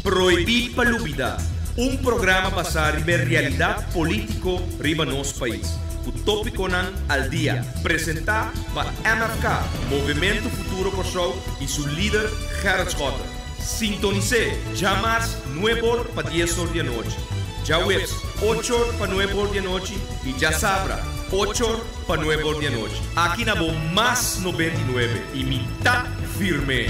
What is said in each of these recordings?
Proibir Palúbida, um programa basado na realidade política riba nosso país. O tópico nan al dia, apresentar para MFK, Movimento Futuro Kosovo e seu líder Gerard Schotten. Sintonize, jamais 9 para 10 horas da noite. Já webs, 8 para 9 horas da noite e já sabra, 8 para 9 horas da noite. Aqui na Bo Mais 99 e mitad firme.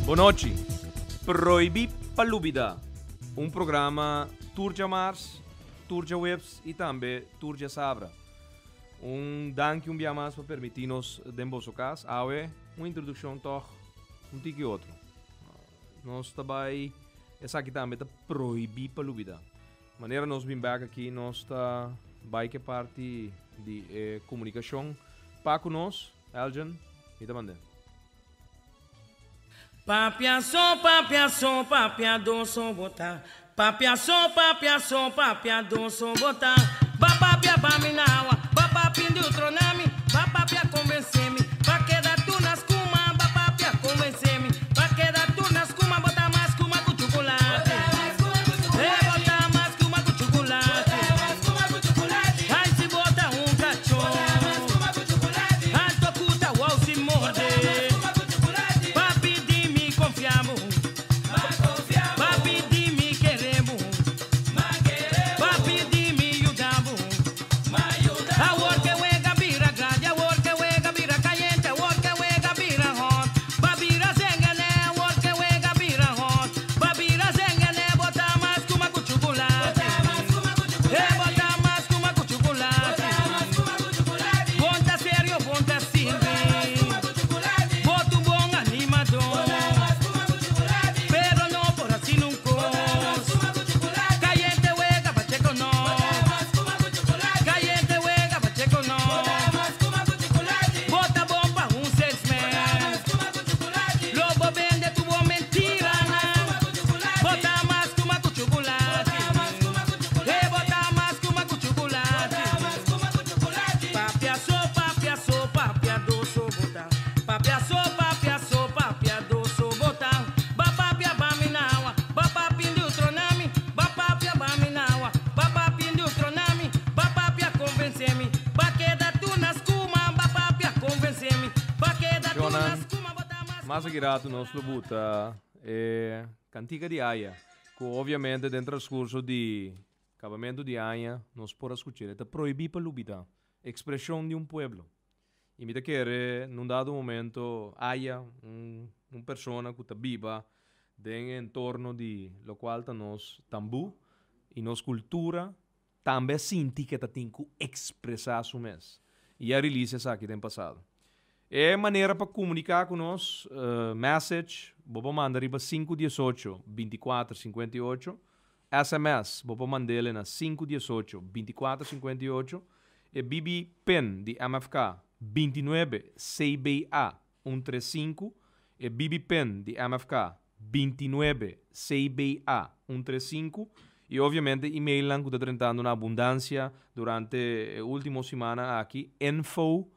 Boa noite. Proibir Palúbida, um programa Turja Mars, Turja Webs e também Turja Sabra. Dank dia mais para permitir-nos de vosso caso, uma introdução toch, tique outro. Nós também, essa aqui também é Proibir Palúbida. Maneira nós vim back aqui, nós está vai que parte de comunicação para conosco, Elgin, e também. Papiação, papia doce botar. Papiação, papia doce botar. Papapia baminawa, papapia do tronami, papapia convence-me, pa queda tu nas cuma, papapia convence-me, pa queda tu nas cuma, botar mais cuma com chocolate. Botar mais cuma com chocolate. Ai se bota cachorro. Ai tocuta uau se morde. Mas girato nosso lubuta é cantiga de aia, que obviamente dentro do curso de acabamento de aia nós podemos escutar, é proibir palúbida, expressão de pueblo. E me quer num dado momento aia persona que está viva dentro entorno de lo qual tá nós tambu e nos cultura também sinti que tá tem que expressar su mes. E a release essa aqui tem passado. É maneira para comunicar com nós, message, vou mandar para 518 24 58, SMS, vou mandar ele na 518 24 58, e BB PEN de MFK 29 CBA 135, e BB PEN de MFK 29 CBA 135, e obviamente e-mail que está tratando na abundância durante a última semana aqui, info@mfk.an.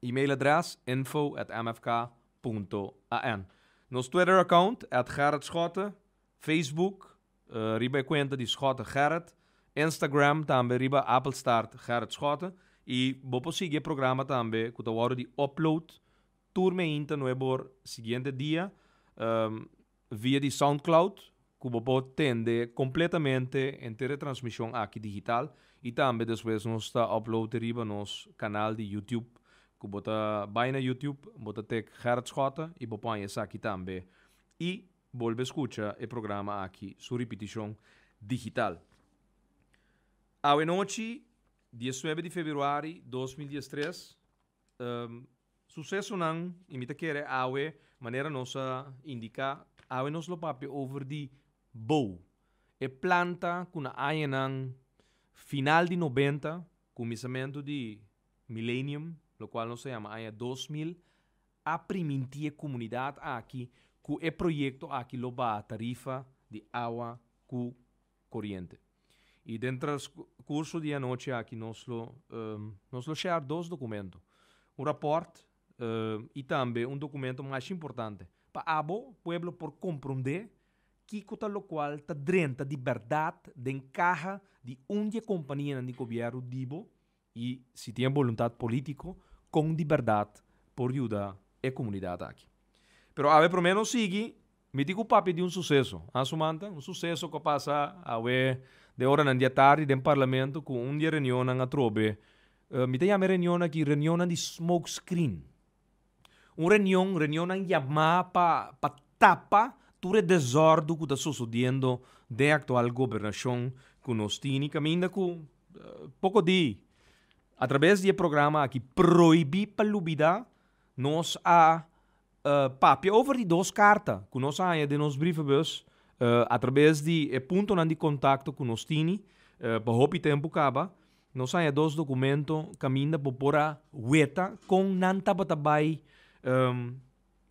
E-mail adres info@mfk.an. Nos Twitter account @Gerard Schotten, Facebook riba conta de Schotten Gerard, Instagram também riba Appelstart Gerard Schotten e vou seguir o programa também que está de upload turme inta no seguinte dia via de SoundCloud que vou tende completamente inteira transmissão aqui digital e também depois nós está upload riba nos canal de YouTube que bota vai na YouTube bota tag Gerard Schotten e vou pôr essa aqui também e volve escutar o programa aqui sua repetição digital. A noite 19 de fevereiro de 2013 sucesso não imita querer awe maneira nossa indicar awe nos lo papi over di bow e planta com a aienan final de 90 começamento de millennium lo qual nos chama aia 2000 a primintia comunidade aqui com o projeto aqui lo ba tarifa de água com corrente. E dentro do curso de anoche aqui nós lo share dois documentos. Um rapport e também um documento mais importante. Para o povo por compreender que coisa lo qual está dentro de verdade de encaja de onde companhia no governo dibo e se tem vontade política com de verdade por ajudar a comunidade aqui. Pero a ver, pelo menos sigue, me digo papi de um sucesso. Assumanta, um sucesso que passa a ver de hora na dia tarde dentro do parlamento com um dia reunião na trobe. Me tem a reunião aqui, reunião de smoke screen. Reunião na chamar para tapa todo o desordem que está sucedendo da atual governação que nós temos, caminha com pouco de através do programa aqui proibir para lubida nós a papel over de duas cartas que nós há de nos briefbus através de ponto de contato que nós temos para hopi tempo caba nós há dois documentos caminha para pôr weta com nanta batabay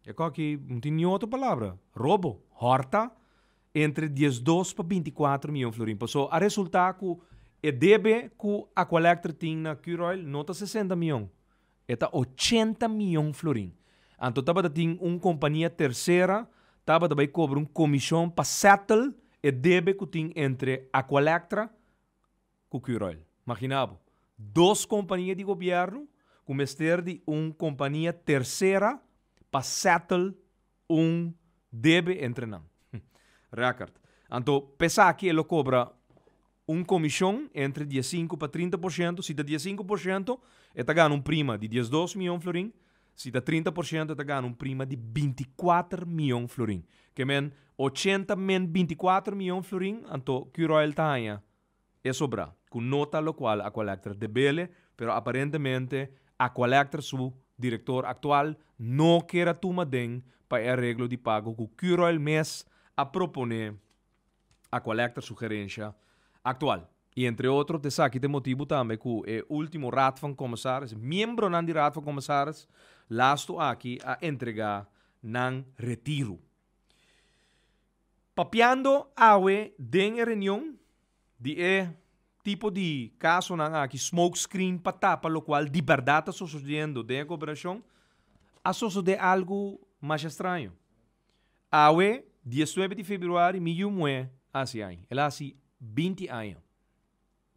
é que não tem outra palavra roubo horta entre 12 para 24 milhões de florins. So, a resultado é debe que a collector tem na Curoil nota 60 milhões. É 80 milhões de florins. Então, tava tem uma companhia terceira, tava também cobra uma comissão para settle e debe que tem entre a collector e o Curoil. Imaginava, duas companhias de governo com mestre de uma companhia terceira para settle debe entre nós. Record. Então, pensar que ele cobra uma comissão entre 15% para 30%. Se dá 15%, ele ganha uma prima de 12 milhões de florins. Se dá 30%, ele ganha uma prima de 24 milhões de florins. Que men 80 men 24 milhões de florins, então, que o Royal Tanha é sobrar. Com nota lo qual a collector debele, pero aparentemente a collector, seu diretor atual, não quer tomar den para arreglo de pago que o Royal mês a proponer a collector sugerência atual. E entre outros, te sabe que tem motivo também que o último raad van commissaris, membro nan die raad van commissaris, lasto aqui a entregar nan retiro. Papiando awe den reunião de tipo de caso nan aqui smoke screen patapa, lo qual de verdade está sucedendo de cooperação, a suceder algo mais estranho. Awe 19 de fevereiro, eu moe assim ano. Ela assim 20 anos.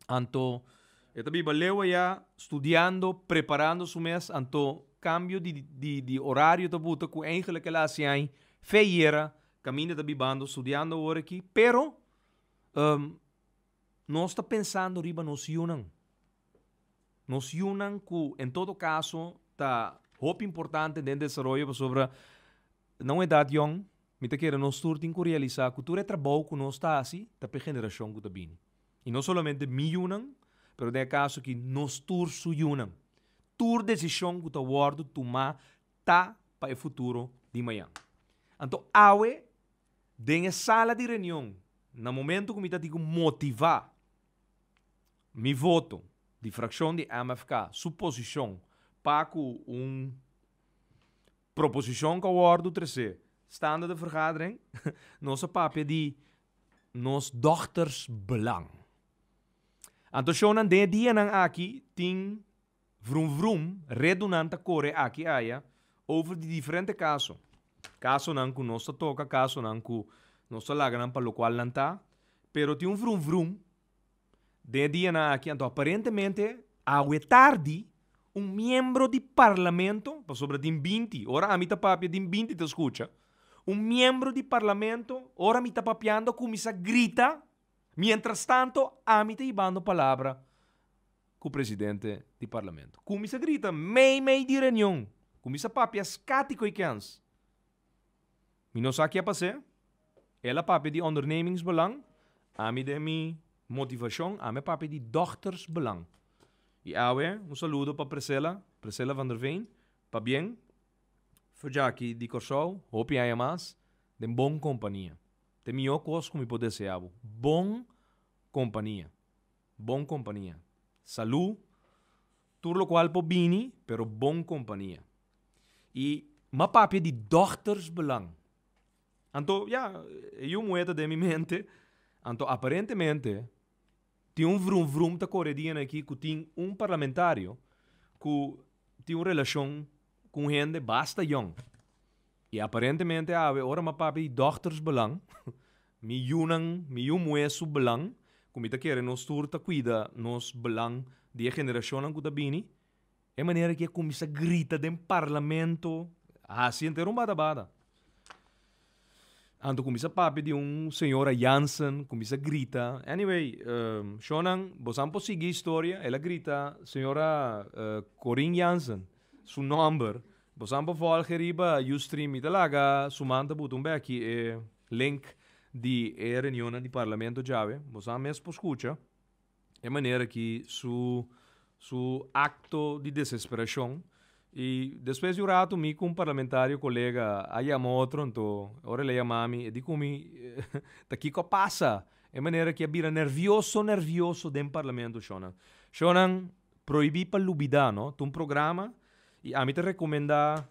Então, eu também valeu já estudando, preparando o mês, então cambio de horário da buta com eigenlijk ela assim ano, feira, caminho da bibando, estudando agora aqui, pero nós está pensando riba nos unan. Nos unan que em todo caso tá hope importante dentro do desenvolvimento sobre não é idade young. Me te quero nós turtin que realizar que tu trabalho que nós está assim, tá para geração que tá bem. E não somente mi unam, pero de caso que nós tur su unam. Tur decisão que tá guardo tomar tá para o futuro de amanhã. Então, awe dentro sala de reunião, no momento que me tá digo motivar mi voto de fração de MFK, suposição para que proposição que guardo terceiro staande de vergadering, nosso papel de nos dochters belang. Então, shonan de dia nang aqui tem vrum redundante corre aqui aia over de diferentes casos. Caso nang que nós toca, caso nang que nós lagan para o qual lanta, pero tem vrum de dia nang aqui, então aparentemente a tarde membro de parlamento, sobre tem 20, ora a mim tá papel de 20 te escucha. Membro de parlamento, ora me está papiando, começa a gritar, mientras tanto, a mim está ibando palavra com o presidente do parlamento. Começa a gritar, meio de reunião, começa a papiar escático e cans. Me não sabe o que é passar, ela papia de ondernemingsbelang, a mim de minha motivação, a mim papia de dochtersbelang. E awe, saludo para Priscila van der Veen, para bem. Já aqui de Corsol, hope aí mais, de boa companhia. Tem melhor coisa que me pode ser, bom companhia. Saúde, tudo o qual pode vir, pero bom companhia. E uma papia de dochtersbelang. Então, eu moeda de minha mente, então aparentemente, Tem vrum tá corredinha aqui que tem parlamentário que tem uma relação com gente basta young. E aparentemente ora ma papi dochters belang, mi mueso belang, como ita quer nos turta cuida nos belang de geração que tá bini. É maneira que começa a grita dentro do parlamento, assim inteiro bada. Anto começa a papi de senhora Jansen, começa a grita. Anyway, Shonan, você não seguir a história, ela grita, senhora Corinne Jansen, seu nome, você não pode riba Ustream, italaga, sumanta butumbe aqui link de reunião do parlamento jave, você não mesmo escuta, é maneira que su acto de desesperação. E depois de um rato, me com um parlamentário colega, aí a outro, então, ora ele chama e digo me, daqui que passa, é maneira que vira nervioso dentro do parlamento, Shonan proibir para lubida, não? Um programa, e a mim te recomenda,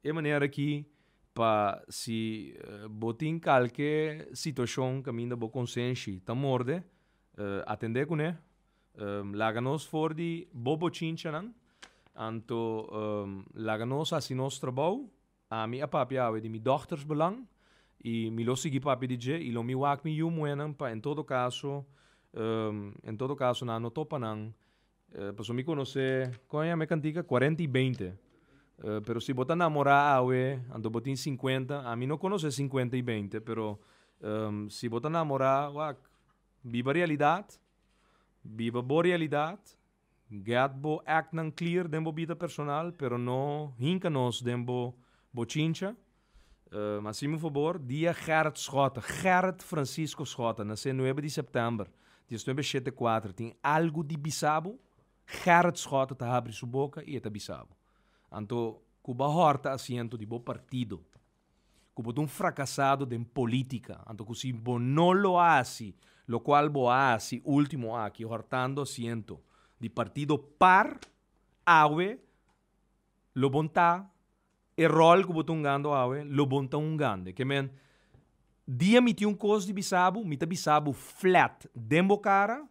é maneira que, para se botin qualquer situação que a mim da boa consciência, tá morde, atender com ele, laganos for de bobo chincha, não? Anto laganos assim nosso trabalho, a minha papi de minha dochters belang, e me lo segui papi DJ, e lo mi wak mi muenam pa em todo caso na no topa nang, paso mi conoce, coña me cantica 40 e 20, pero si bota namorar anto botin 50, a mim não conoce 50 e 20, pero si bota namorar, wak, viva realidade, viva boa realidade, Gaat bo act nan clear den bo vida personal, pero no hinka nos den bo chincha. Mas sim, por favor, dia Gerrit Schotten, Gerrit Francisco Schotten, nasceu 9 de setembro, dia 974, tem algo de bisabo, Gerrit Schotten tá abre sua boca e tá bisabo. Anto, Cuba horta asiento de bo partido. Cuba um fracassado de política. Anto, que se bo no lo hace, lo cual bo hace, último aqui, hortando asiento. De partido par, awe, lo bonta, e rol que botou gando awe, lo bonta gande. Que men, dia miti coisa de bisabu, mita bisabu flat, dembo cara,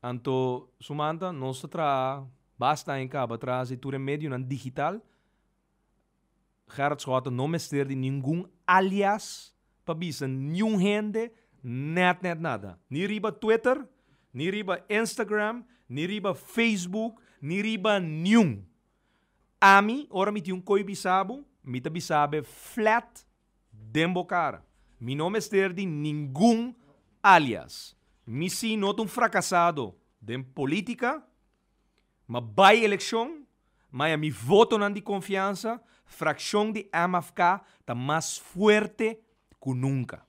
anto sumanta, nossa tra, basta em cabo atrás, e tudo meio na digital, Gerrit Schotten não mestre de nenhum alias, para bisa, nenhum gente, net nada. Ni riba Twitter, ni riba Instagram, ni riba Facebook, ni riba nenhum. Ami, ora mi tinha coi bisabo, mi ta bisabe flat, dembo cara. Mi não mestre de nenhum alias. Mi si not fracassado de política, ma vai eleição, mas mi voto não de confiança, fração de MFK tá mais forte que nunca.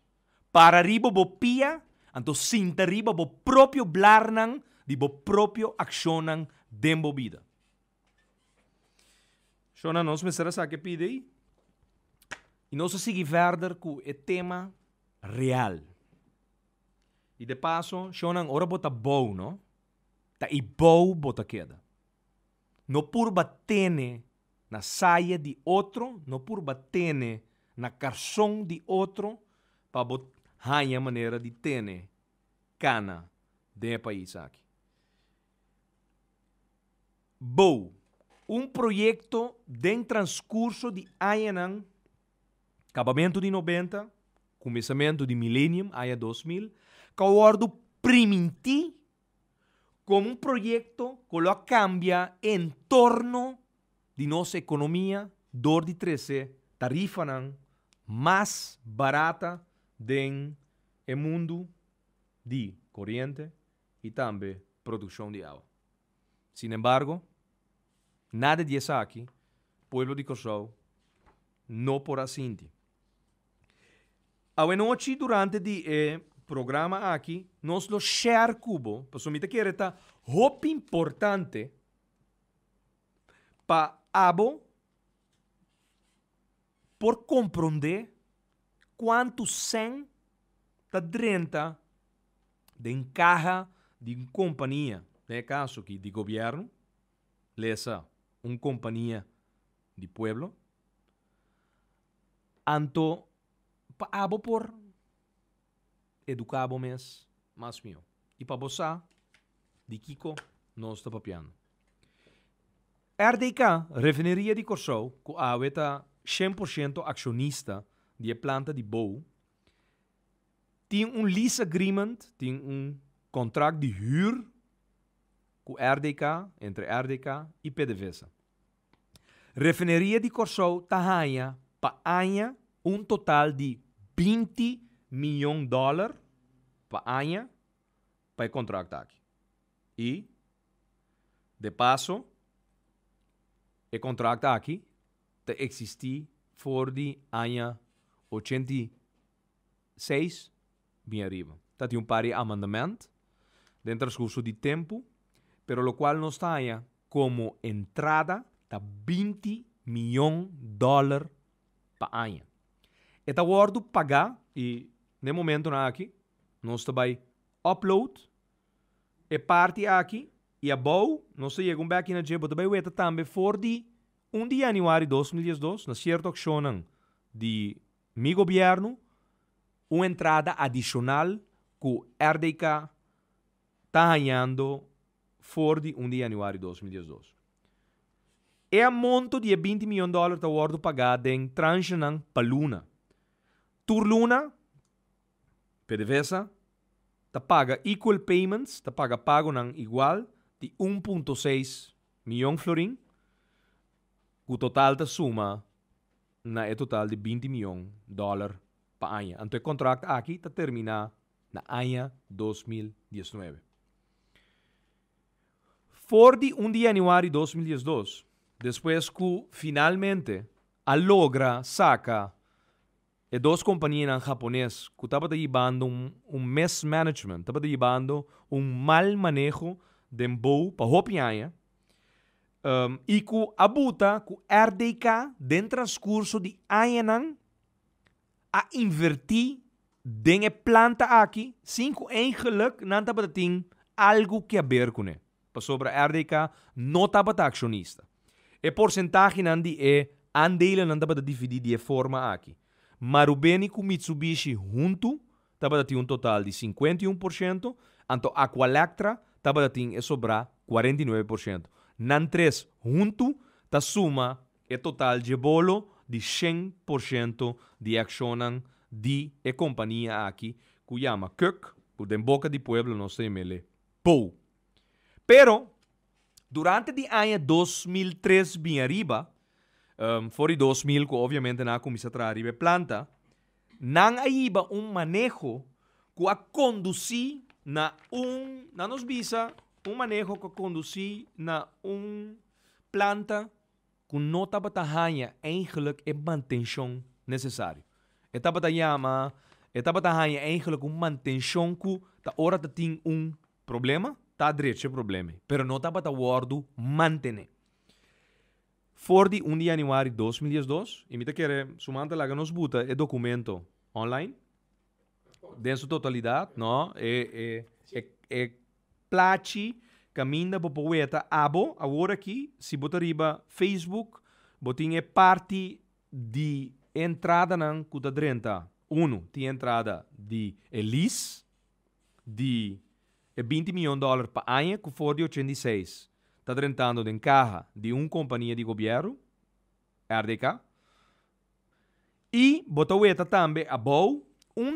Para riba bo pia, anto sinta riba bo próprio blarnan, de bo próprio accionan dembo vida. Shona, nós começamos a que pide e nós seguir verder com o tema real. E de passo, Shona, ora bota bom, não? Tá e bom bota queda. Não por batene na saia de outro, não por batene na carção de outro, para botar a maneira de ter cana de país aqui. Bom, projeto de transcurso de anos, acabamento de 90, começamento de milênio, ano 2000, que o ordo primiti como projeto que lo cambia em torno de nossa economia, dor de 13, tarifa mais barata do mundo de corrente e também produção de água. Sin embargo, nada disso aqui, pueblo de Kosovo, não por assim. A noite, durante o programa aqui, nós lo share cubo, para somita que está muito importante para abo por compreender quanto sem está dentro de encaja de uma companhia, no caso aqui de governo, lesa uma companhia de pueblo, anto para abo por educar mais meu. E para você, de Kiko nós está papiando. RDK, Refineria de Corsou, que é 100% acionista de planta de Bow, tem lease agreement, tem contrato de huur com RDK, entre RDK e PDVSA. Refineria de Corsou está para total de $20 milhões para ano para o contrato aqui. E, de passo, o contrato aqui existe por de ano 86 bem arriba. Tem par de amendamento dentro do curso de tempo, pero lo qual não está aí como entrada de $20 milhões para ano. Eta wordo pagar e no momento aqui nós vai upload e parte aqui e a boa nós chegamos aqui na jeba também weta também for de 1 de januário de 2012 na certa ação de mi governo uma entrada adicional que RDK está ganhando for de 1 de januário de 2012. E a monto de $20 milhões está wordo pagado em tranche para Luna. Turluna, PDVSA, ta paga equal payments, ta paga pago ng igual de 1.6 milhão florin, o total da suma na total de $20 milhões para ano. Então o contrato aqui está termina na ano 2019. For de 1 de januário de 2012, depois que finalmente a logra saca e duas companhias japonesas que estavam llevando mismanagement, estavam llevando mal manejo de boa para hopianha, e que abuta que RDK dentro do curso de ano a invertir em planta aqui, sem que eigenlijk não estava tendo algo que a ver com ele. Para sobre RDK não estava acionista. E porcentagem não é aandelen não estava dividir de forma aqui. Marubeni com Mitsubishi junto estava tendo total de 51%, então Aqualectra estava tendo sobrar 49%. Nan 3 junto ta suma e total de bolo de 100% de ação de a companhia aqui que chama Cook, por den boca de pueblo não se mele Pou. Pero durante o ano 2003 bem arriba, fora 2000, que obviamente na começa a trazer planta, não há manejo que a conduzir na nos visa manejo que conduzir na planta que não estava tahanha eigenlijk é manutenção necessário. Estava tahanha eigenlijk manutenção que ta hora tem problema, tá direito problema, pero não estava ta wordo mantener. For de 1 de januário de 2012, e me quer sumando lá que nos buta o documento online, dentro da totalidade, não? Placi, caminha para poeta abo, agora aqui, se botar riba Facebook, botinha parte de entrada na cuta 30. Tem entrada de Elis, de $20 milhões para ano, que for de 86. Está tratando em carro de companhia de governo, RDK, e botou também a boa,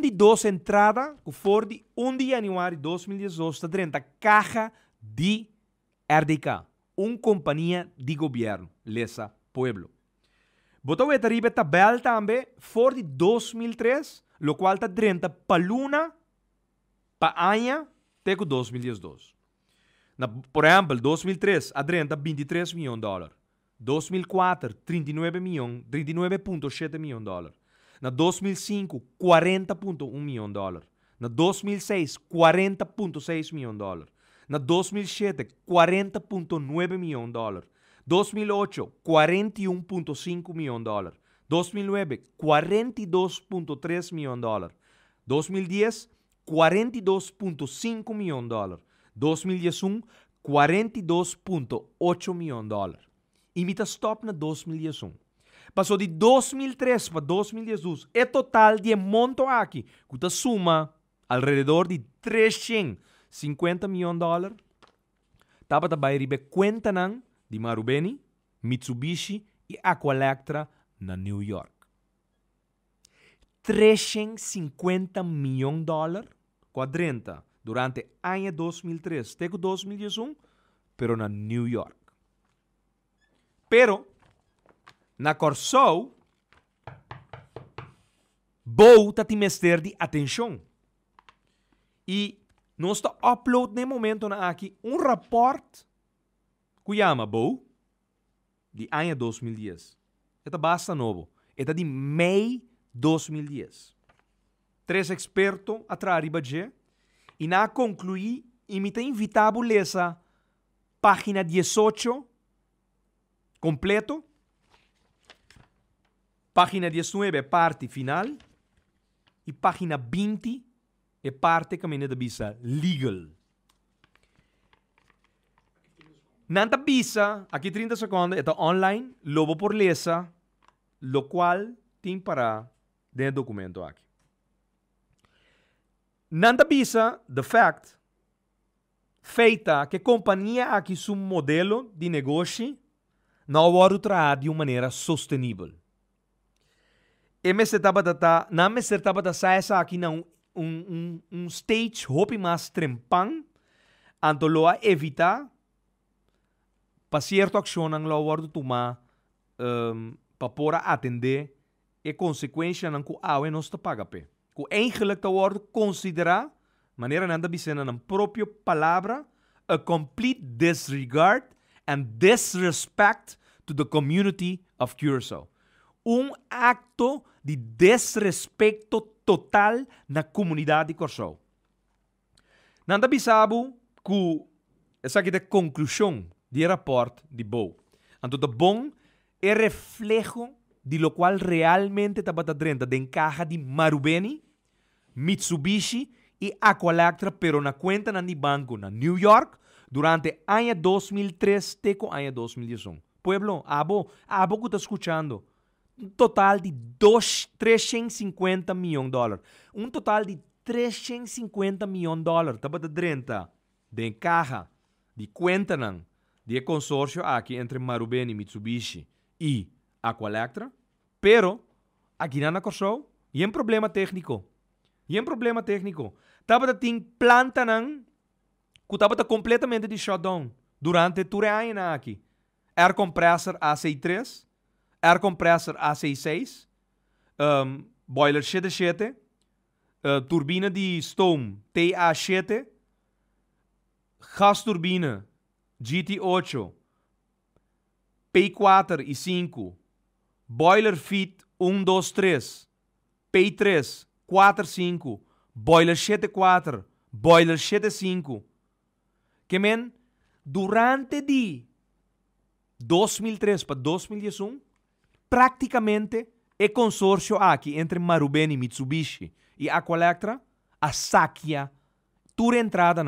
de 2 entradas, que for de 1 de januário de 2018, está tratando carro de RDK, companhia de governo, Lesa Pueblo. Botou arriba tabela também, for de 2003, lo qual está tratando para Luna, para ano, até 2012. Por exemplo, 2003, adrenta $23 milhões. 2004, 39.7 milhões. Na 2005, $40.1 milhões. Na 2006, $40.6 milhões. Na 2007, $40.9 milhões. 2008, $41.5 milhões. 2009, $42.3 milhões. 2010, $42.5 milhões. 2011, $42.8 milhões. E me stop na 2011. Passou de 2003 para 2012. É total de monto aqui, que suma alrededor de $350 milhões taba tabay ribe kwenta nang di Marubeni, Mitsubishi e Aqualectra na New York. $350 milhões quadrenta durante ano 2003, até 2011, pero na New York. Pero, na Corsou, Bo tá te mester de atenção. E nós está upload no momento na aqui rapport que chama Bo de ano 2010. Esta basta novo. Esta de Mei 2010. 3 expertos atrás de e na concluir e me tem invitado a ler página 18 completo, página 19 parte final e página 20 é parte que me da visa legal. Nanta visa, aqui 30 segundos, é online, lobo por lesa, lo qual tem para dentro do documento aqui. Nanta visa, the fact, feita que a companhia aqui seu modelo de negócio não pode trabalhar de uma maneira sustentável. E me setava data, não me setava da saia aqui não um stage hopi mais trempang, anto loa evitar para certa ação não loa tomar para pora atender e consequência não que a não está paga pe. Que eigenlijk te considerar maneira nanda bicena na própria palavra a complete disregard and disrespect to the community of Curaçao. Acto de desrespeito total na comunidade de Curaçao. Nanda bisabo que essa aqui é a conclusão do rapport de Bo. Então, o bom é reflejo de lo qual realmente está dentro da encaja de Marubeni, Mitsubishi e Aqualectra, pero na conta na banco na New York durante ano 2003 até o ano 2011. Pueblo, abo que está escutando. Um total de $350 milhões. Um total de $350 milhões. Estava dentro da encaja de conta de consórcio aqui entre Marubeni, Mitsubishi e Aqualectra, pero aqui na Corsou e um problema técnico. Tava tem planta que estava completamente de shutdown durante todo o ano aqui. Air compressor AC3, air compressor AC6, boiler 77, turbina de stoom TA7, gas turbina GT8, P4 e 5, boiler feed 1, 2, 3, P3, 4, 5, boiler 74, boiler 75. Que men, durante de 2003 para 2011, praticamente é consórcio aqui entre Marubeni, Mitsubishi e Aqualectra a saquear toda a entrada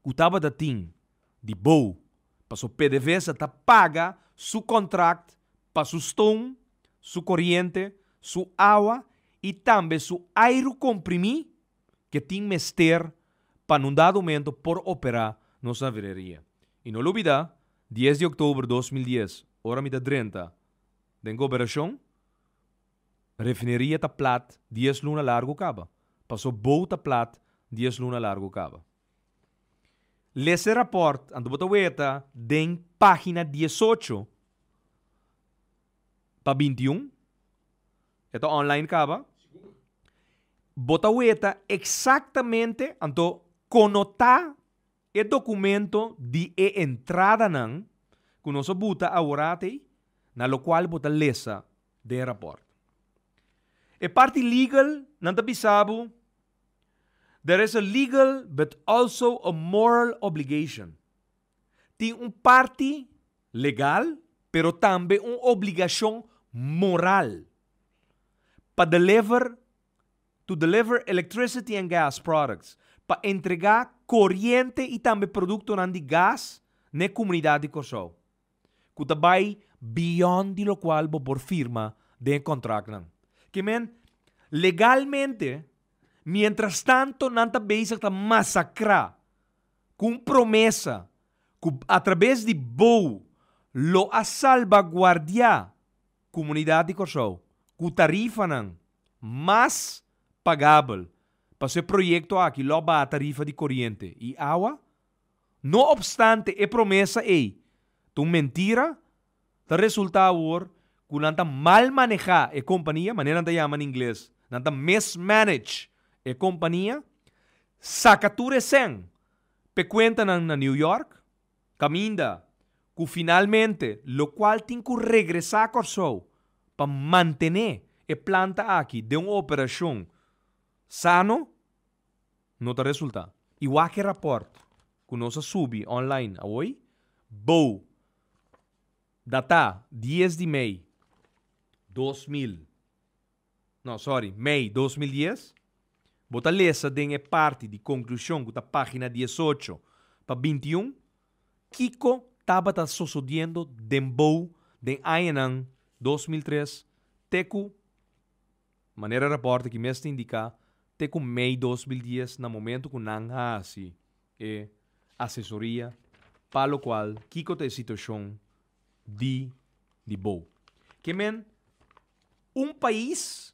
que estava da TIM de Bo para o PDVSA tá paga seu contrato para seu stone, sua corrente, sua água e também seu aero comprimido que tem mester para num dado momento por operar nossa vereria. E não olvida, 10 de outubro de 2010, hora mida 30, da governação, refineria tá plat 10 luna largo caba. Passou boa tá plat 10 luna largo caba. Lesse rapport, ando bota weta, den página 18 para 21, ito online caba, bota weta exatamente, ando conota o documento de entrada que nós bota agora na lo qual bota lesa de rapport. E parte legal, nanta bisabo, there is a legal but also a moral obligation. Tem parte legal, pero também obrigação moral para deliver electricity and gas products, para entregar corrente e também produto de gás na comunidade de Curaçao. Que também beyond de lo qual por firma de contrato. Que men, legalmente, mientras tanto, nanta basic ta massacrar com promessa, Através de BOW, lo a salvaguardiar comunidade de Corsou, com tarifa não mais pagável para ser projeto aqui, lo a tarifa de corrente e água. No obstante, a promessa é, tu mentira, te resulta agora que não mal manejar a companhia, maneira que chama em inglês, não mismanage a companhia, saca tu recém, pequenta na New York, caminha, que finalmente, lo qual tem que regressar a Corsou para manter a planta aqui de uma operação sano, não te resulta. E o que rapport que nós subi online hoje, BOW, data 10 de maio 2010, bota lesa de parte de conclusão da página 18 para 21, Kiko estava sucedendo dembou de Aenan 2003, teco, maneira reporte que me indica, teco Mei 2010, no momento que não há assim, assessoria, para o qual Kiko tem situação de bom. Que men, país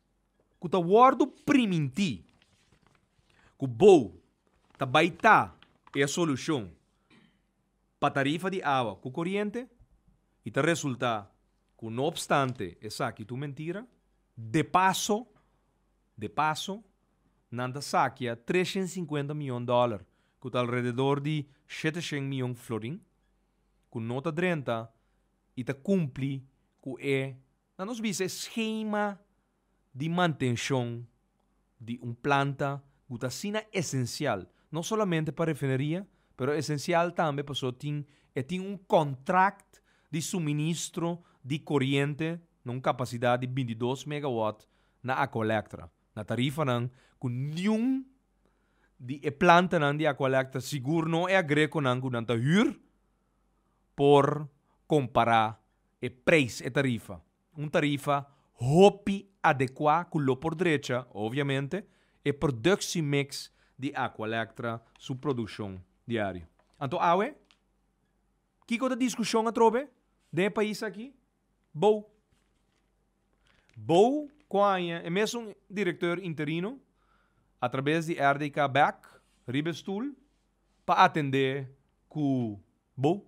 que está guardo primiti, que bom, está baita é a solução para tarifa de água com corrente e te resulta que, não obstante essa que tu mentira, de passo, nanda saquia $350 milhões, que está alrededor de 700 milhões de florin, que nota 30 e te cumpre com nos visa esquema de manutenção de planta que está sendo essencial, não somente para a refineria, mas essencial também para tem contrato de suministro de corrente com capacidade de 22 megawatts na Aqualectra. Na tarifa não, com nenhum de planta não de Aqualectra seguro não é greco não que não huur por comparar o preço e tarifa. Tarifa hopi adequada com o por direita, obviamente, e produção mix de Aqualectra, sua produção diária. Então, awe, que a discussão a trobe de país aqui? Bow, quanha é mesmo diretor interino, através de RDK Back, Ribestul, para atender com Bow,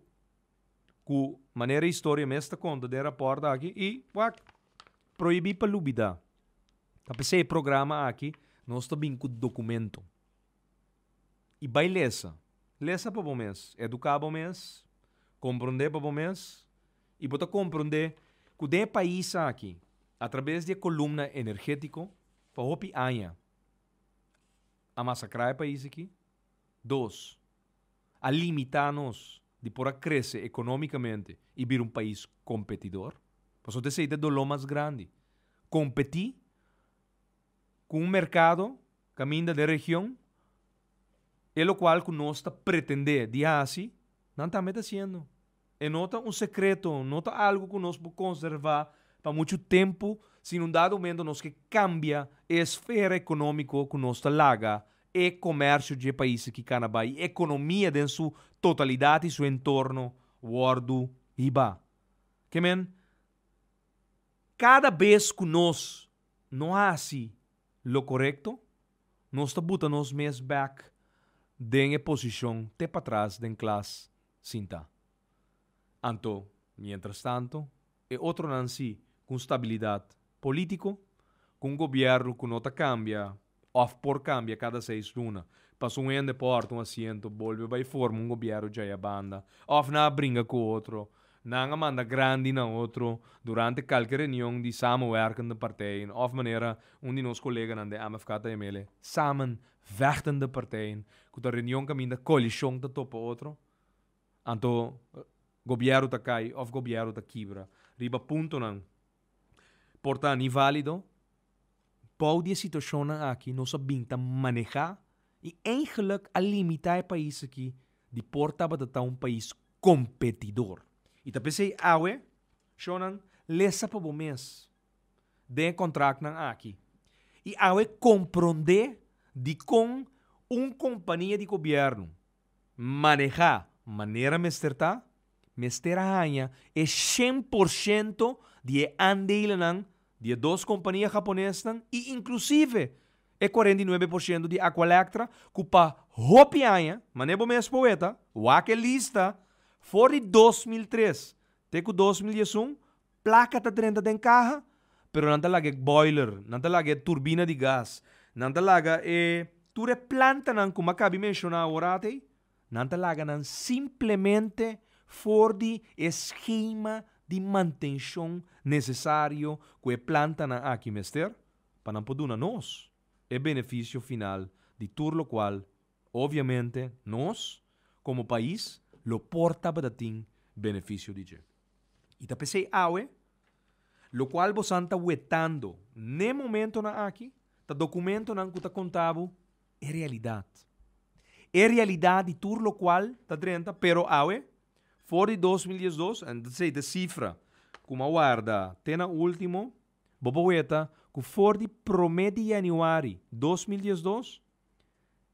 com maneira história mesmo conta de rapporto aqui e proibir para lubida. Tapi esse programa aqui, nós estamos com documento. E vai lesa para o mês, educar para o mês, compreender para o mês, e botar compreender que o país aqui, através de coluna energética, para hopi anha, a massacrar o país aqui. 2, a limitar-nos de por crescer economicamente e vir país competidor. Por isso, esse é o dolor mais grande. Competir com mercado, caminho da região, é o qual que nós pretendemos, de assim, não estamos fazendo. É nota secreto, nota algo que nós podemos conservar para muito tempo, se num dado momento nós que cambia a esfera econômica que nós laga, e comércio de países que Canadá, e economia em sua totalidade, seu entorno, guardo e ba. Que men, cada vez que nós não assim lo correto, nós está botando nos mes back de posição te para trás de classe cinta. Anto, mientras tanto, é outro nancy com estabilidade político, com governo que não cambia, of por cambia cada 6 lunas. Passa um deporte, assento, volve vai forma governo já é banda. Of na brinca com outro. Não manda grande na outro durante qualquer reunião de samenwerkende partijen. Of maneira, de nos colegas de AMFK-TML, samen vechtende partijen. Que a reunião caminha coalição de topa outro. Anto, governo ta cai, of governo ta quebra. Riba ponto não. Portanto, inválido. Pau die situação aqui, nós sabemos manejar e eigenlijk a limitar o país aqui de porta para um país competidor. E também sei, Shonan, lesa para o mês de contrato aqui. E compreender de com companhia de governo manejar maneira mester hanha é 100% de aandelen de duas companhias japonesas e inclusive é 49% de Aqualectra que para hopi hanha, manebo mes poeta, o aquele lista for de 2003, teco 2001, placa tá dentro da carro, pero não tá lá boiler, não tá lá turbina de gás, não tá lá ture planta não como acabei mencionar agora até, não tá lá simplesmente for de esquema de manutenção necessário que a planta na aqui mester para não poder nós é benefício final de tudo o qual obviamente nós como país lo porta para ter benefício de je. E tá pensei lo qual você está wetando no momento na aqui tá documento não que tá contado é realidade. É realidade de tudo o qual tá dentro, pero for de 2012, and sei de cifra, como guarda, tem na último, boboeta, que for de promedio de januário 2012,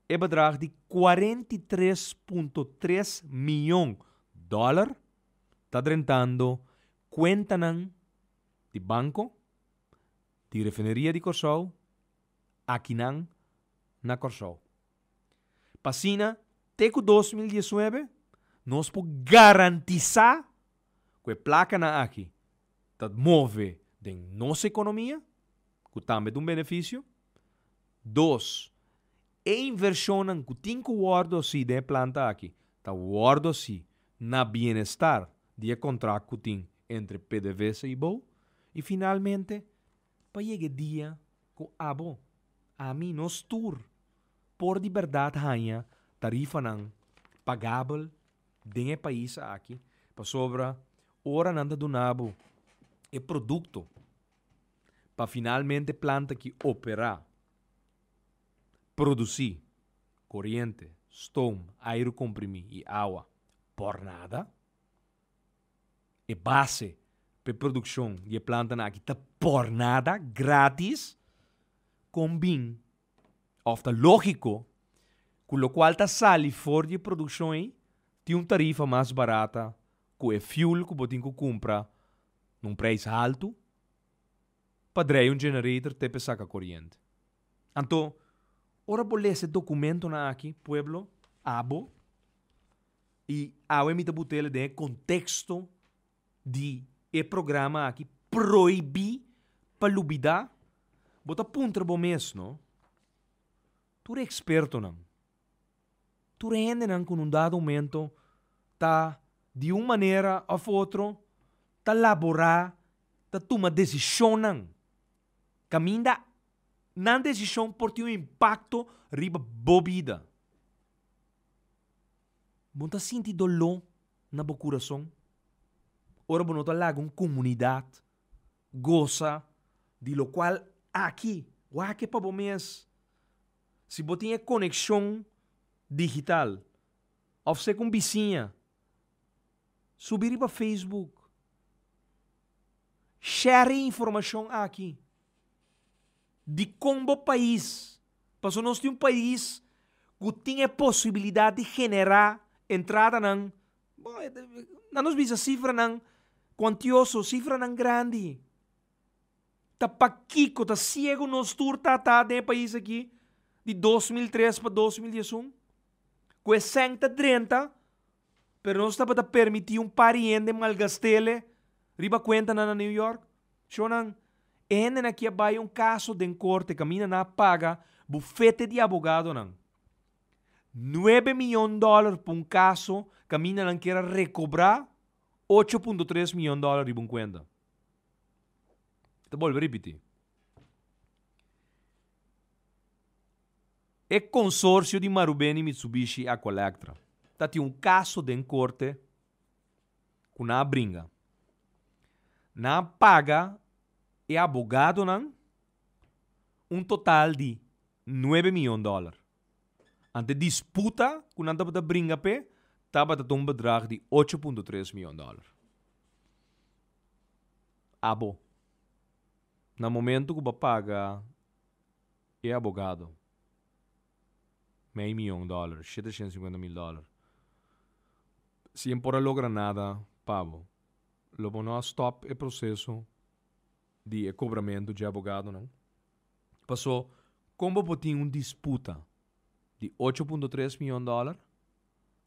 é bedrag de 43,3 milhões de dólares, está drentando conta de banco, de refineria de Corsol, aqui na Corsol. Passina, teco 2019, nós podemos garantizar que a placa na aqui está move de nossa economia, que também é um benefício. 2. A inversão que tem que guardar-se de planta aqui, está guardando-se na bem-estar de contrato que tem entre PDVSA e BO. E finalmente, para chegar dia que a mim nos tour por de verdade hanha tarifa não pagável dentro do país aqui para sobra ora nanda do nabo é produto para finalmente planta que operar produzir corrente, storm, aero comprimir e água por nada é base para produção de planta aqui tá por nada grátis combin of the lógico com o qual tá sali for de produção tem uma tarifa mais barata que o fuel que você compra num preço alto para dar generator te saca corrente. Então, ora vou ler esse documento na aqui, pueblo, e a me botele de contexto de e programa aqui proibir para lubida, bota punta bom mesmo, tu é experto não. Tu rende não com um dado momento tá de uma maneira ou outra tá elaborar, tá tomar decisão não. Caminha na decisão por ter um impacto riba bobida. Bonta sentir dolor na bo coração. Ora bonota lá uma comunidade goza de lo qual aqui, o aqui para bom mês. Se você tem conexão digital, ou você com vizinha, subir para Facebook, share informação aqui, de como país, para nós temos um país que tem a possibilidade de generar entrada não nos visa cifra não quantioso, cifra não grande, tá paquico, tá ciego nos tour tá de país aqui, de 2003 para 2011, com 130, pero não está para permitir um pariente malgastele, riba conta na New York, chonan, enen aqui vai um caso de corte, camina na paga, bufete de abogado não, 9 milhões de dólares por um caso, camina não quer recobrar 8,3 milhões de dólares riba conta. Te volvo a repetir. É consórcio de Marubeni Mitsubishi Aqualectra. Tá tem um caso de corte com na bringa. Na paga é abogado não um total de 9 milhões de dólares. Ante disputa com nada para bringa pe, tava a um bedrag de 8,3 milhões de dólares. No momento que você paga é abogado. $500,000, $750,000. se não logra nada, Pablo, lo vamos a stop o processo de cobramento de abogado, não? Passou, como botin disputa de 8,3 milhões de dólares,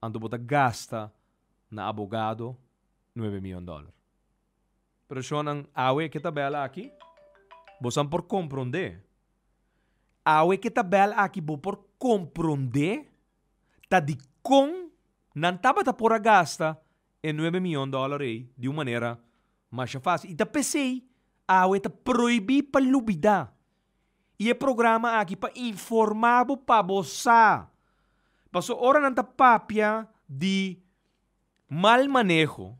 ando bota gasta na abogado 9 milhões de dólares. Pero sonan awe que tabela aqui, bosan por compreender. Awe que tabela aqui bo por compreender, tá de com não tava por gasta em 9 milhões de dólares de uma maneira mais fácil. E tá pensei, awe tá proibir para lubida. E o programa aqui para informar para você. Passou hora não tá papia de mal manejo.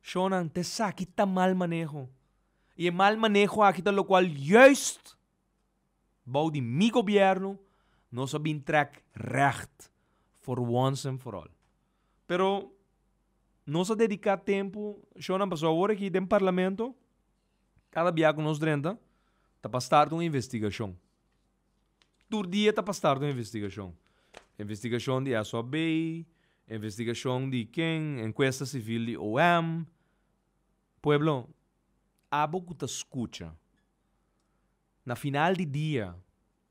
Shonan, te saque tá mal manejo. E mal manejo aqui tá lo qual juist bouw die mi governo não sabem track recht for once and for all. Pero não se dedicar tempo, Shonan, passou agora aqui dentro do parlamento, cada dia com nós drenta, tá para start uma investigação. Todo dia tá para start uma investigação. Investigação de SOB, investigação de quem, encuesta civil de OM. Pueblo, abo que te escucha. Na final de dia,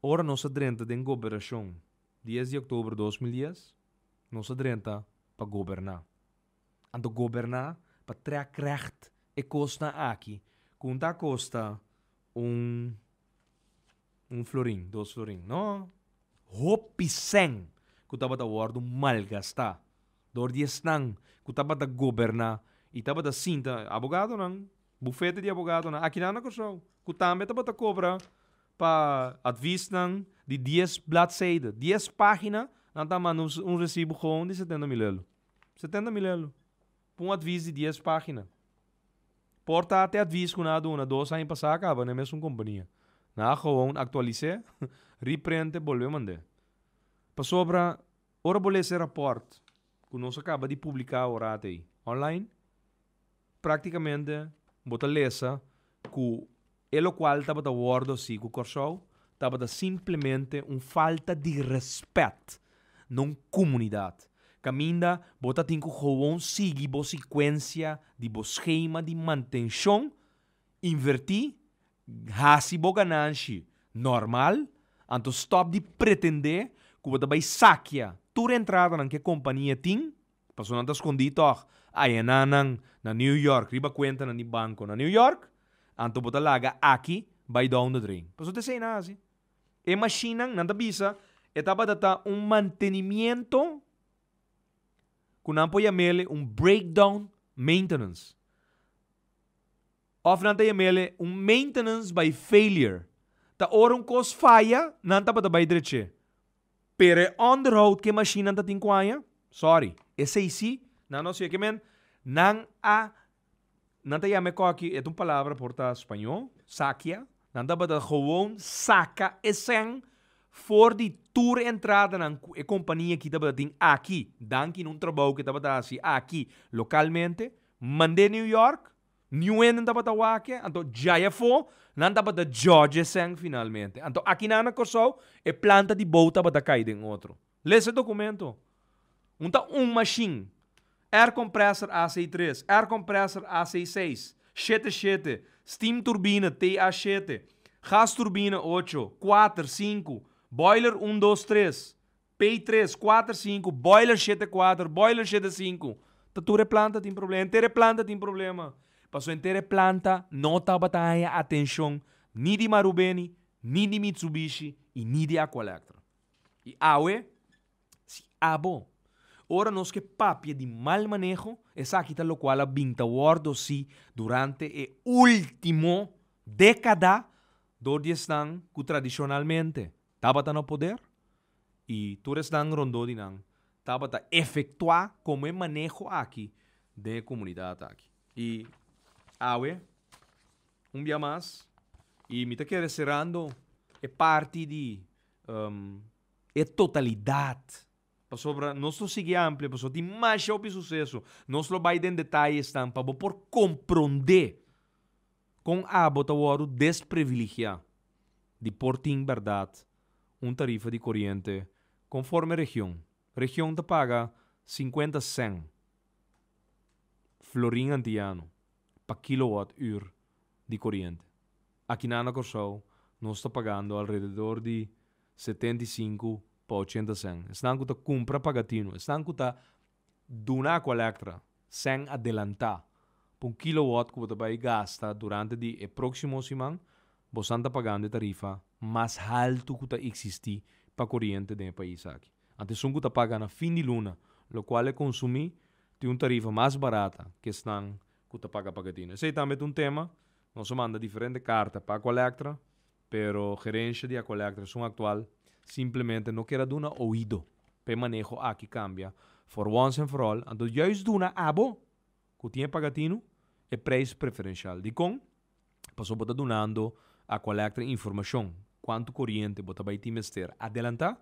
ora nossa drenta de governação, 10 de outubro de 2010, nossa drenta para governar. Ando governar para track recht e costa aqui. Conta costa florim, 2 florim. Não? Hopi sen que estava a guardo mal gastar. Dor de estang que estava a governar e estava a cinta abogado não, bufete de abogado não. Aqui não é coisa. Que também estava a cobrar para advies não de 10 bladzijden, 10 páginas, não tá mandando recibo gewoon de 70 mil euros. 70 mil euros. Para advies de 10 páginas. Porta até advies com nada, 2 anos passar acaba, na mesma companhia. Na gewoon atualizar, reprende, volve a mandar. Para sobra, ora boleh esse rapport, que nós acaba de publicar ora aí, online, praticamente, bota lesa, que ele qual estava a guardo si, que o corso, estava simplesmente falta de respeito na comunidade. Caminda, bota tem que gewoon seguir a sequência de bo schema de manutenção, invertir, hasi bo ganância normal, anto stop de pretender que você vai saquear toda entrada na que companhia tem, para não estar escondido, aí na New York, riba conta na banco na New York, anto você laga aqui, vai down the drain. Para você sei nada, assim. E machina, não está bisa, estava data mantenimento, que não pode chamar breakdown maintenance. Of não te chamar maintenance by failure. Ta ora cos falha, não está para vai direito. Pero onderhoud que machine não tem quanha, sorry. Esse aí, não sei que men, não te chama aqui, é uma palavra porta espanhol, saquia, não está para gewoon saca esse for de tour entrada na companhia que estava aqui, danke num trabalho que estava assim aqui localmente, mandei New York, New England estava aqui, então já foi, não estava da Georgia sang finalmente. Então aqui na Corsol, é planta de boa estava cair em outro. Lê esse documento. Machine, air compressor AC3, air compressor AC6, 7, steam turbina TA7, gas turbina 8, 4, 5, boiler 1, 2, 3, P3, 4, 5, boiler 7, 4, boiler 7, 5. Tature planta tem problema, inteira planta tem problema. Passou inteira planta, não estava a atenção, nem de Marubeni, nem de Mitsubishi e nem de Aqualectra. E awe, se abo. Ora nós que papia de mal manejo, essa aqui tá lo qual a binta guardo si durante e último década do estão que tradicionalmente estava no poder e tu estão rondo de não estava a efetuar como é manejo aqui de comunidade aqui. E awe, dia mais, e me está querendo cerrando é parte de é totalidade. Sobre nosso sigue amplo, pessoal, tem mais o sucesso. Nós lo vai em detalhes para por compreender com a bota o desprivilegiar de porting verdade tarifa de corrente conforme região. Região te paga 50 cent florin antiano per kilowattuur di corriente. Aqui na Corsou, nós está pagando alrededor de 75 para 80 cent. Estão que compra pagatino. Estão que donar com a Electra sem adelantar. Por kilowatt que você vai gastar durante o próximo semana, você está pagando a tarifa mais alta que existe para a corriente do país aqui. Antes, você paga na fim de luna, o qual é consumir de uma tarifa mais barata que estão que você paga pagatino. Esse é também um tema. Nós manda diferente carta para a Electra, pero gerência de a Electra são atual simplesmente não quer dar ouvido para manejo aqui cambia. For once and for all, então juist doen abo que tem pagatino é preço preferencial. De com, passou bota donando a Electra informação quanto corriente bota vai te mester adelantar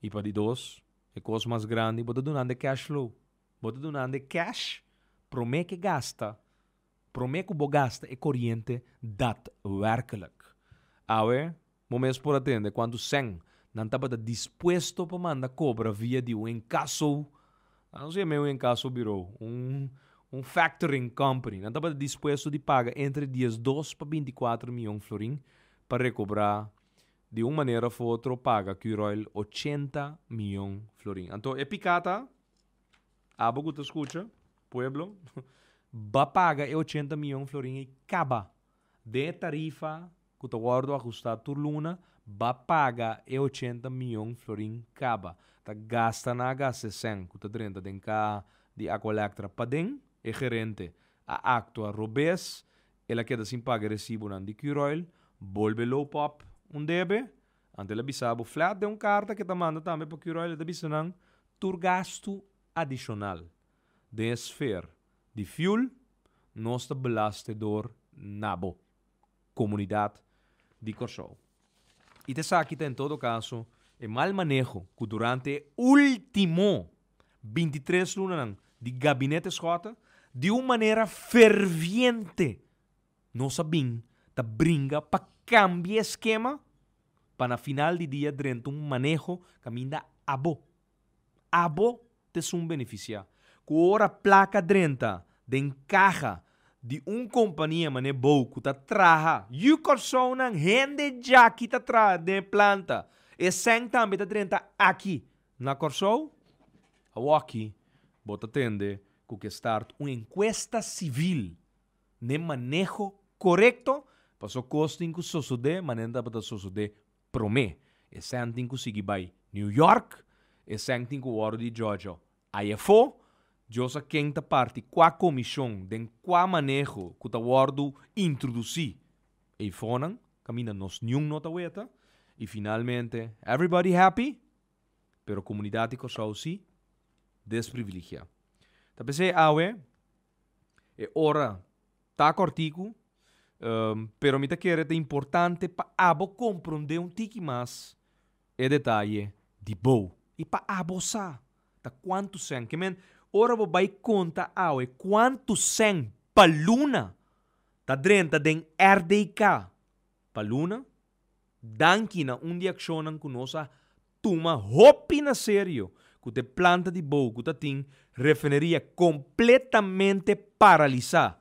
e para de dois é coisa mais grande bota donando cash flow, bota donando cash promete que gasta. Promete que gasta é corriente daadwerkelijk. Awe, momento por atender, quando sen não estava disposto para mandar cobra via de um encasso, não sei meu encasso bureau, factoring company, não estava disposto de pagar entre dias 2 para 24 milhões de florim para recobrar de uma maneira ou outra paga que o 80 milhões de florim. Então, é picata, abo que te escuta, pueblo, va paga 80 milhões de florim e acaba. De tarifa que te guardo ajustado por luna, va paga 80 milhões de florim acaba. Ta gasta na gasta 100, que te 30 den cá de Aqua Electra para den, e gerente a actua robes, ela queda sem pagar recibo nan de Q-Royal, volve low pop debe, ante la bisabo flat de carta que te manda também para Q-Royal, te bisanan tur gasto adicional de esfera de fuel, nossa belastador nabo, comunidade de Corsou. E te sabe que em todo caso, é mal manejo que durante último 23 lunas de gabinete escota, de uma maneira ferviente, nossa bem, te brinca para cambiar esquema, para na final de dia, durante manejo, caminha abo. Abo te sum beneficiar. Com a placa 30 de encaja de companhia mané boa que tá traha, e o Corsou não rende já que tá traha de planta. E sem também tá 30 aqui na Corsou, aqui, bota tende que start uma encuesta civil de manejo correto para o custo que sucede, maneira para suceder promê. E sem que siga by New York, e sem que o Ward de Georgia. Aí foi, Josa quinta parte, qua comissão, de qua manejo que o Ward introduzir. E foram, caminha nos nenhum nota weta, e finalmente, everybody happy, pero a comunidade que só si desprivilegiada. Tapi se awe, é hora, tá cortico, pero me quer é importante para abo compreender tiki mais é detalhe de boa e para abo sa, tá quanto sen, que men, ora vou vai conta awe quanto sen pa luna, tá drenta den RDK pa luna, danki na dia aksyonan kunosa tuma hopi na sério que te planta de boa que tem refineria completamente paralisada.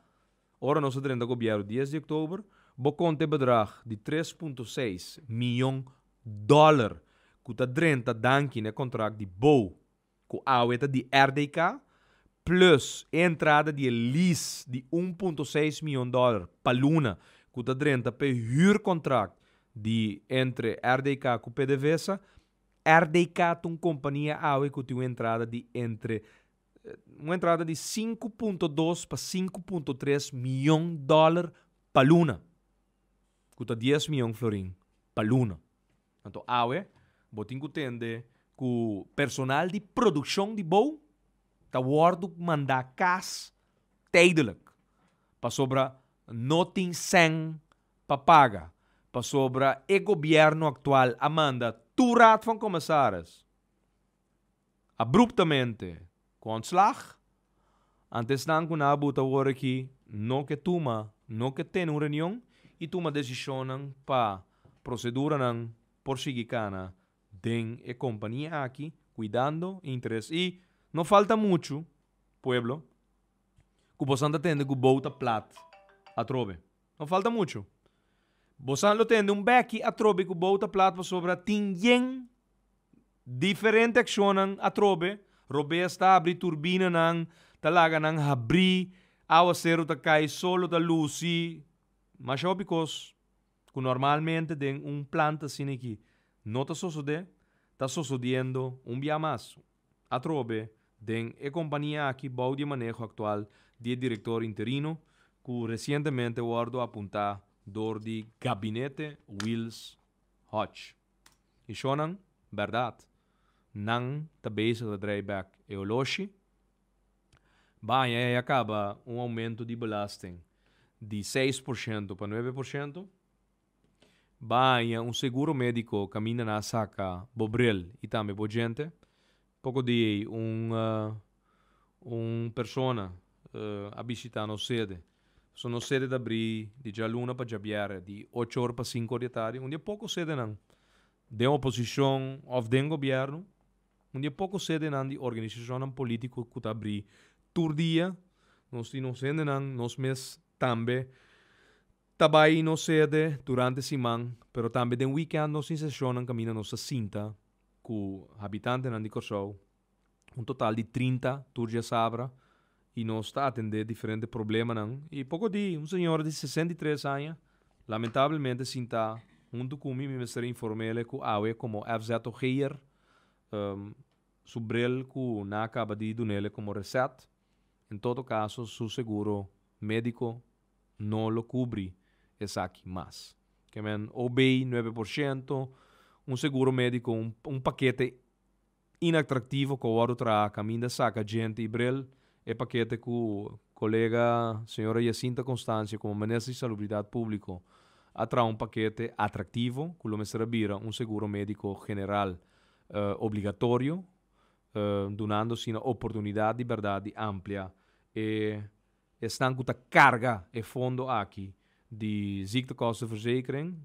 Ora nós temos governo 10 de outubro, bo conte bedrag de 3,6 milhões de dólares que está drenta danki na contrato de boa com a aweta de RDK plus entrada de lease de 1,6 milhões de dólares para luna que está drenta para huurcontract de entre RDK com PDVSA. RDK é uma companhia AUE que tem uma entrada de 5,2 para 5,3 milhões de dólares para luna. Que 10 milhões de florim para luna. Então, AUE, você tem que entender que o personal de produção de boa está guardando mandar cas tijdelijk. Para sobra não tem sem para pagar. Para sobra o governo atual amanda tu raad van commissaris abruptamente com ontslag, antes não que na buta agora aqui, não que toma, não que tem uma reunião e toma decisão para procedura não por seguir cana den a companhia aqui, cuidando interesse e não falta muito, pueblo, que você atende com bota plat a trobe. Não falta muito. Você atende back a trobe com bota plat para sobre tingyen diferente action a trobe. Robe está abrir turbina nang talaga nang abrir awa zero ta cai solo da luci. Mas é because que normalmente tem planta assim aqui. Não está sucedendo dia mais. A trobe tem a companhia aqui bau de manejo actual de diretor interino que recentemente guardo apuntar door de gabinete Wills Hodge. E shonan, verdade, não está bezig de drijback eologie. Banha acaba aumento de belasting de 6% para 9%. Banha seguro médico caminha na saca bobrel e também bogente. Pouco de persona a visitar no sede. Sono sede da abrir de jaluna para jabiare de 8 horas para 5 horas de tarde. Onde pouco sede não. De oposição ou de governo. Onde pouco sede não de organização política que está abrir. Tur dia, nós não sede não, nós mes também trabalhamos no sede durante a semana, pero também de weekend nós sessionam caminho nossa cinta com habitantes de Corsou. Total de 30 turja sabra e nós está atendendo diferentes problemas não. E pouco de senhor de 63 anos, lamentavelmente sinta junto com mim ministério informal com AUE como FZ Heier, sobre ele que não acaba de dar como reset. Em todo caso, seu seguro médico não lo cubre esse aqui mais. Que men OBI 9%, seguro médico, paquete inatrativo que o outro caminho saca gente e brel, paquete que o colega senhora Jacinta Constância, como Ministra de Salubridade Pública, atra paquete atrativo, que lo mestra seguro médico general obrigatório, dando-se uma oportunidade de verdade ampla e estão com a carga e fundo aqui de ziektekostenverzekering.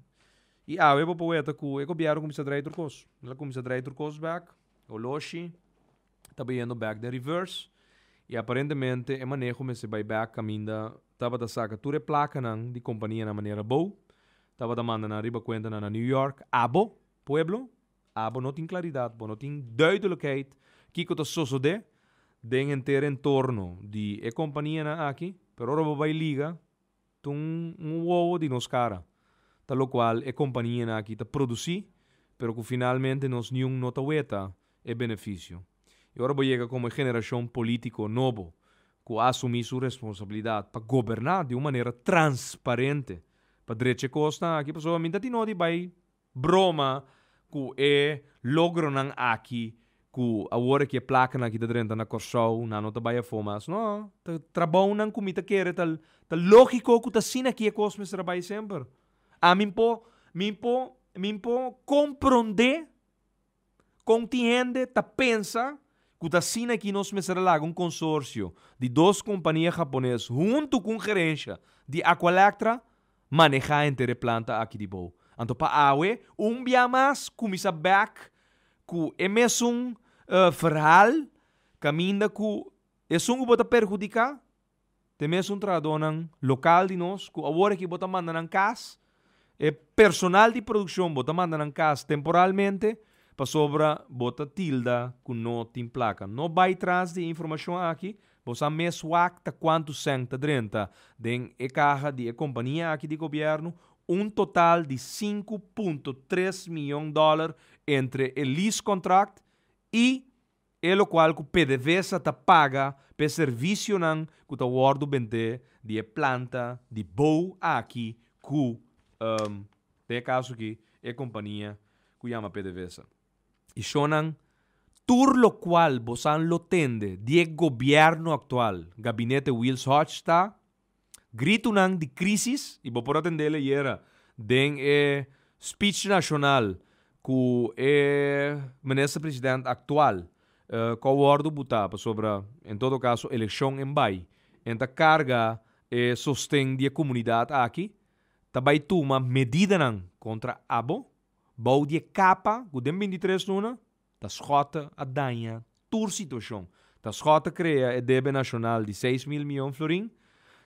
E we hebben poeta que o governo começa a trazer turcos. Ela começa a trazer turcos back, o Loshi, está vendo back de reverse, e aparentemente é manejo me se vai back caminda, estava da saca ture placa não de companhia na maneira boa, estava da manda na riba conta na New York, abo, pueblo, abo não tem claridade, não tem duidelijkheid, que está sucede, den inteiro entorno de a companhia na aqui, pero ora vai liga, uovo de nos cara. Tal qual a companhia aqui está produzir, pero que finalmente nos nenhum nota weta é benefício. E agora chega como geração político novo, que assumir sua responsabilidade para governar de uma maneira transparente. Para direita costa, aqui pessoa minta de nodi vai broma que é logro nan aqui, que a hora que a placa aqui da dentro na Corsou, na nota vai a fomas, não, trabalho nan comita quer tal lógico que tá sina aqui a costa me trabalha sempre. A mim compreender, compreende, tá pensa que tá sina aqui nós me será consórcio de duas companhias japonesas junto com gerência de Aqualectra manejar inteira planta aqui de boa. Então para awe dia mais começa back que é mesmo verhal caminha que é só que bota perjudicar tem mesmo tradonan local de nós que agora que bota manda na casa é personal de produção bota manda na casa temporalmente para sobra bota tilda que não tem placa não vai atrás de informação aqui você mesmo acta quanto senta dentro de carga de companhia aqui de governo total de $5.3 milhões entre o lease contract e o qual o PDVSA ta paga per serviço nan que ta guardo bente de planta de boa aqui que tem caso que é companhia que chama PDVSA. E sonan tur lo qual bosan lo tende de governo actual, gabinete Wills Hodge está grito nan de crisis e vou por atendê-la e era den speech nacional que é ministro-presidente atual que o ordo botava sobre, em todo caso, eleição em Bai. Então, carga e sostém da comunidade aqui, também toma medida não contra abo, bau de capa, que tem 23 nuna, da escota a danha, tur situação. Ta Schota crea e debe nacional de 6 mil milhões de florim.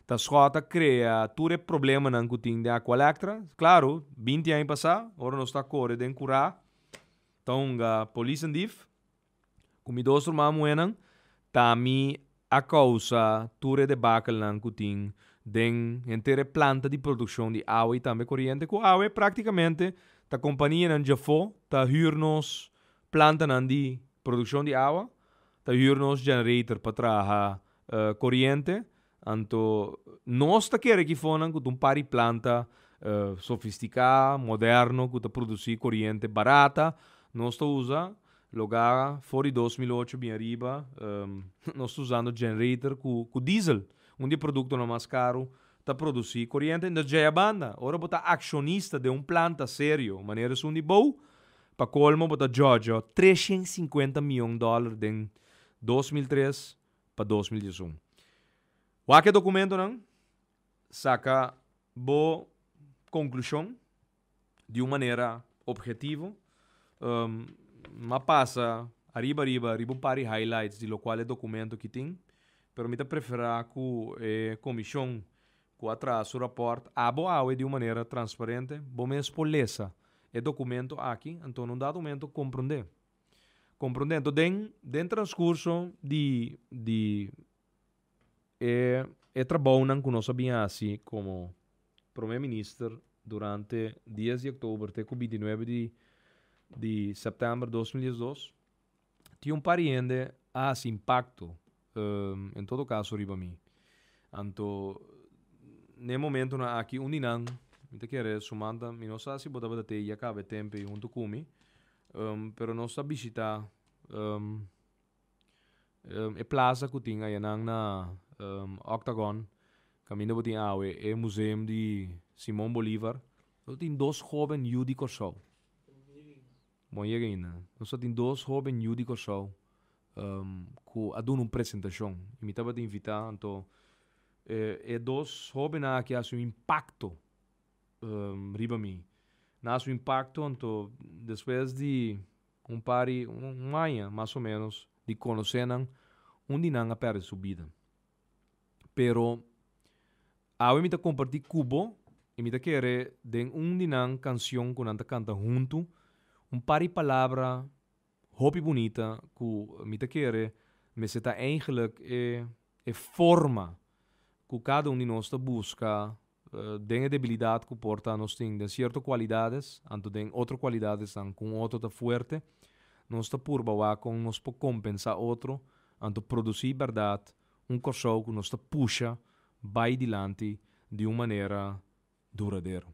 Ta Schota crea tudo problema na cutin de Aqualectra. Claro, 20 anos passar, ora não está corre de curar. Então, a polícia diz, comidos mamuenan, tami a causa tudo de bacal na cutin den inteira planta de produção de água e também corrente. Com água, praticamente, a companhia não já foi, ta hyr-nos planta de produção de água, ta hyr-nos generator para trabalhar corrente. Então, nós ta queremos que foram com pari planta sofisticada, moderno, que produzir corrente barata. Nós ta usa lugar fora 2008 bem arriba, nós usando generator com diesel. Onde produto não mais caro, está produzir corrente ainda já é banda. Ora, bota acionista de planta sério, maneira de boa, para colmo, bota Georgia, $350 milhões de 2003 para 2011. O que documento não? Saca boa conclusão de uma maneira objetiva, mas passa arriba um par de highlights de lo qual é documento que tem. Pero me preferir que a comissão que atrás o rapporto abo de uma maneira transparente, bom mesmo poleza o documento aqui, então não dá momento compreender. Então, dentro transcurso de trabalho que nós sabíamos assim como primeiro-ministro durante dias de outubro até 29 de setembro de 2012, tinha pariente a esse impacto. Em todo caso, riba mim. Então, no momento aqui, não me quer sumanda, não sei se pode bater e acaba tempo junto comigo, pero nós a visitar a plaza que tinha aí na Octagon, caminho para tinha o museu de Simão Bolívar. Tem dois jovens judicos só. Moieguina. Nós tem dois jovens judicos só. Que a uma apresentação e me estava a invitar então dois jovens que há um impacto riba mim nasce um impacto então depois de um ano mais ou menos de conhecer onde não perde sua vida pero a eu me compartilhar cubo e me querer de onde não canção que não canta junto par de palavras hopi bonita que me querer me está eigenlijk forma que cada de nós busca tem a debilidade que porta nós tem de certas qualidades, então tem outras qualidades com outro tá forte, nós está por baixo com nós por compensar outro, então produzir verdade corso que nós está puxa vai adiante de uma maneira duradoura.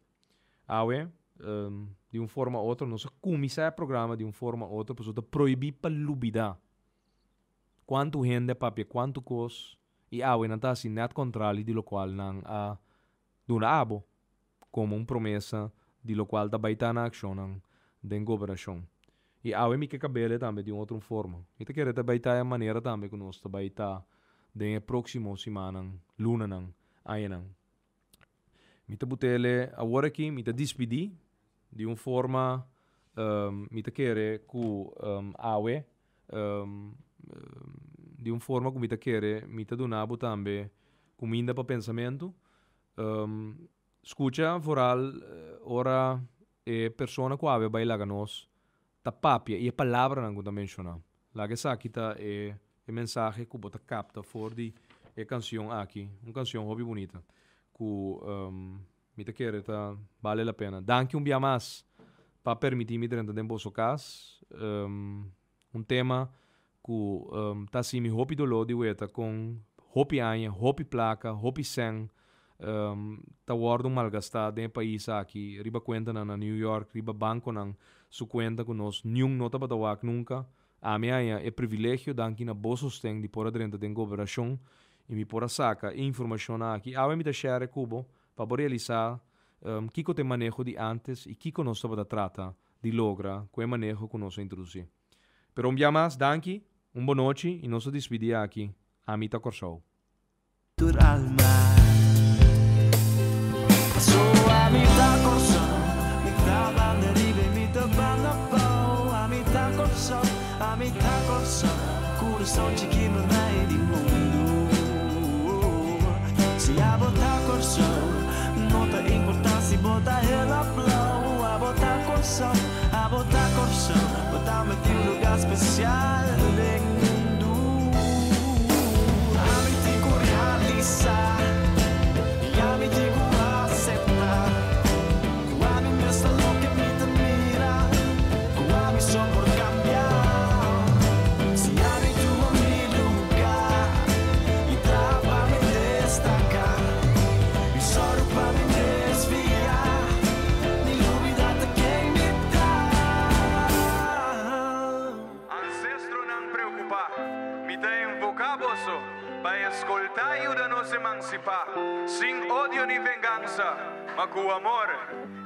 Awe de uma forma ou outra, nós começar o programa de uma forma ou outra, para proibir para lubida. Quanto gente papia, quanto cos, e não está assim, net controle de lo qual não há duna abo, como promessa de lo qual da baita na ação da governação. E me que cabelo também de uma outra forma. E te querer baita a maneira também que nós baita de próximo semana, luna não, aí não. Me te botele agora aqui, me te despedir de uma forma me te querer que de uma forma que me te querer me te donar também comida para pensamento escucha foral ora persona que ave baila ganos ta papia e palavra não que mencionar lá que sa kita mensagem que bota capta for de canção aqui uma canção hobby bonita que me te querer tá vale a pena danke dia mais para permitir-me dentro de vosso caso tema que tá assim me hopi dolo de ueta com hopi anha, hopi placa, hopi sen tá guardo malgastado em país aqui riba conta na New York, riba banco na su conta que nós nenhum nota para dar nunca a minha é privilégio danke na boa sustento de por dentro da governação e me por saca informação aqui a me da share cubo para realizar que tem manejo de antes e que nós estava trata de logra com manejo que nós introduzir. Pero dia mais danke boa noite e nós despedir aqui a Mita Corsou. Tur alma so a Mita Corsou Mita banderibe Mita banda pau a Mita Corsou só te que me vai de mundo. Se a botar corção, não te importa se botar ela blow. A botar corção, botar-me em um lugar especial no mundo. A mim te realizar, e a mim te aceitar. A mim me está louca, me te mira, a mim só por cambiar. Se a mim tu a mi lugar, e trava me destacar, e choro para me desviar, nem duvidar quem me dá. Ancestro não preocupar, me dá vocábulo para escutar e ajuda nos emancipar, sem ódio nem vingança, mas com amor.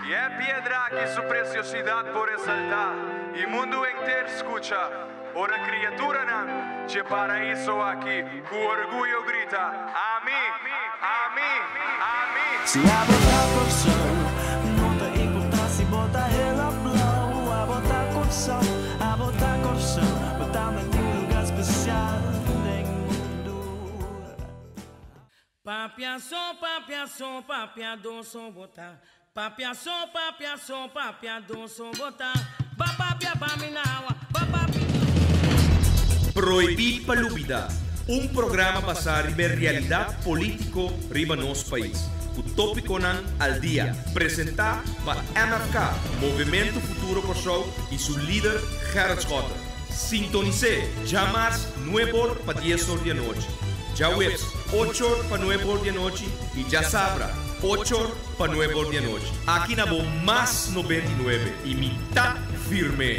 E é pedra que sua preciosidade por exaltar, e o mundo inteiro escuta. Ora criatura não, de paraíso aqui, com orgulho grita, amém, amém, amém. Se a botar corção, não te importa se botar ela blow. A botar corção, botar-me em um lugar especial no mundo. Papiação, doce, botar. Papiação, doce, botar. Babapia, baminawa, babapia. Proibir palubida, programa basado em realidade político riba nosso país. O tópico nan al dia, apresentar para MFK, Movimento Futuro Kosovo e seu líder Gerrit Schotten. Sintonize, jamais 9 para 10 horas da noite. Já webs 8 horas para 9 horas da noite e já sabra 8 horas para 9 horas da noite. Aqui na Bo mais 99 e mitad firme.